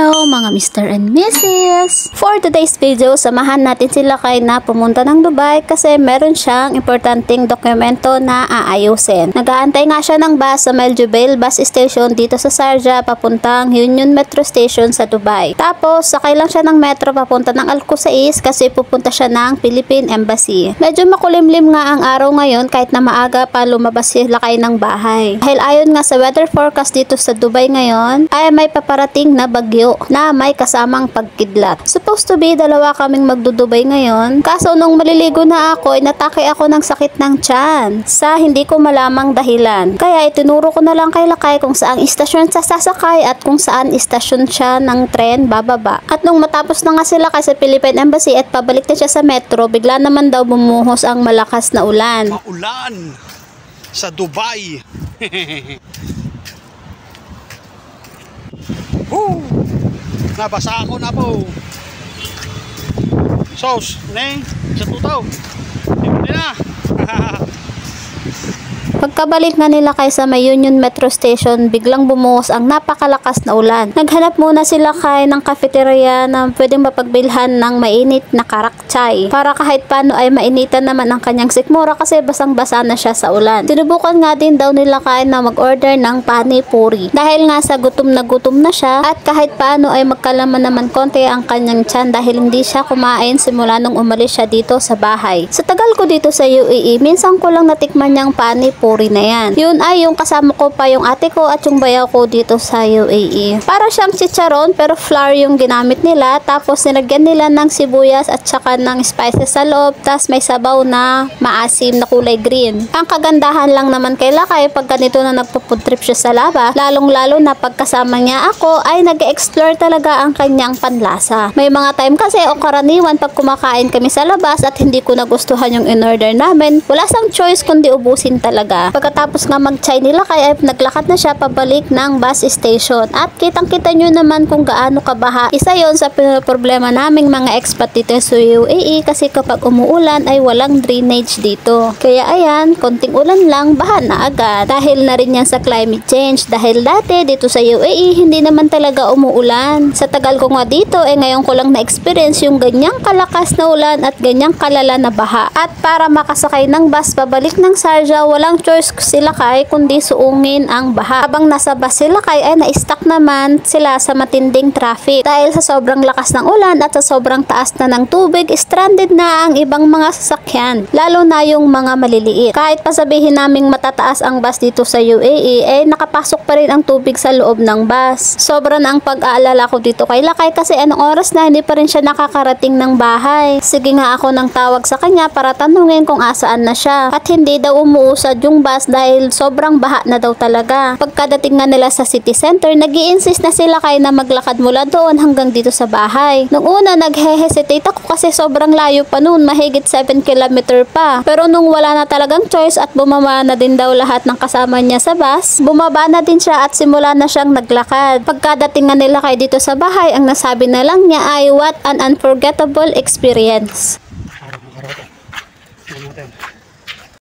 Hello mga Mr. and Mrs. For today's video, samahan natin sila kay na pumunta ng Dubai kasi meron siyang importanteng dokumento na aayusin. Nag-aantay nga siya ng bus sa Mel Jubail bus station dito sa Sharjah papuntang Union Metro Station sa Dubai. Tapos sakay lang siya ng metro papunta ng Al Qusais kasi pupunta siya ng Philippine Embassy. Medyo makulimlim nga ang araw ngayon kahit na maaga pa lumabas sila kay ng bahay. Dahil ayon nga sa weather forecast dito sa Dubai ngayon ay may paparating na bagyo na may kasamang pagkidlat. Supposed to be dalawa kaming magdudubay ngayon. Kaso nung maliligo na ako, inatake ako ng sakit ng tiyan sa hindi ko malamang dahilan. Kaya itinuro ko na lang kay Lakay kung saang istasyon sa sasakay at kung saan istasyon siya ng tren bababa. At nung matapos na nga sila kasi Philippine Embassy at pabalik na siya sa metro, bigla naman daw bumuhos ang malakas na ulan. Maulan sa Dubai. Nabasa ako na po. Sos, neng, sa tutaw. Hindi na. Pagkabalik nga nila kay sa may Union Metro Station, biglang bumuhos ang napakalakas na ulan. Naghanap muna sila kay ng cafeteria na pwedeng mapagbilhan ng mainit na karakchay para kahit paano ay mainitan naman ang kanyang sikmura kasi basang-basa na siya sa ulan. Sinubukan nga din daw nila kay na mag-order ng pani puri dahil nga sa gutom na siya at kahit paano ay magkalaman naman konti ang kanyang tiyan dahil hindi siya kumain simula nung umalis siya dito sa bahay. Sa tagal ko dito sa UAE, minsan ko lang natikman niyang pani puri na yan. Yun ay yung kasama ko pa yung ate ko at yung bayaw ko dito sa UAE. Para siyang chicharon pero flour yung ginamit nila tapos nilagyan nila ng sibuyas at saka ng spices sa loob tapos may sabaw na maasim na kulay green. Ang kagandahan lang naman kay Lakay pag ganito na nagpo-food trip siya sa labas, lalong lalo na pagkasama niya ako ay nag-explore talaga ang kanyang panlasa. May mga time kasi o karaniwan pag kumakain kami sa labas at hindi ko nagustuhan yung in-order namin, wala sang choice kundi ubusin talaga. Pagkatapos nga mag-chai nila kaya naglakad na siya pabalik ng bus station at kitang-kita nyo naman kung gaano kabaha. Isa yon sa problema naming mga expat dito sa UAE kasi kapag umuulan ay walang drainage dito. Kaya ayan, konting ulan lang, baha na agad. Dahil na rin yan sa climate change. Dahil dati dito sa UAE hindi naman talaga umuulan. Sa tagal ko nga dito ngayon ko lang na-experience yung ganyang kalakas na ulan at ganyang kalala na baha. At para makasakay ng bus pabalik ng Sharjah, walang choice sila kay kundi suungin ang baha. Habang nasa bus sila kay ay na-stuck naman sila sa matinding traffic. Dahil sa sobrang lakas ng ulan at sa sobrang taas na ng tubig, stranded na ang ibang mga sasakyan. Lalo na yung mga maliliit. Kahit pa sabihin naming matataas ang bus dito sa UAE, nakapasok pa rin ang tubig sa loob ng bus. Sobra na ang pag-aalala ko dito kay Lakay kasi anong oras na hindi pa rin siya nakakarating ng bahay. Sige nga ako nang tawag sa kanya para tanungin kung asaan na siya. At hindi daw umuusad yung bus dahil sobrang baha na daw talaga. Pagkadating nga nila sa city center, nag-i-insist na sila kay na maglakad mula doon hanggang dito sa bahay. Nung una, naghe-hesitate ako kasi sobrang layo pa noon, mahigit 7 kilometer pa. Pero nung wala na talagang choice at bumaba na din daw lahat ng kasama niya sa bus, bumaba na din siya at simula na siyang naglakad. Pagkadating nga nila kay dito sa bahay, ang nasabi na lang niya ay what an unforgettable experience.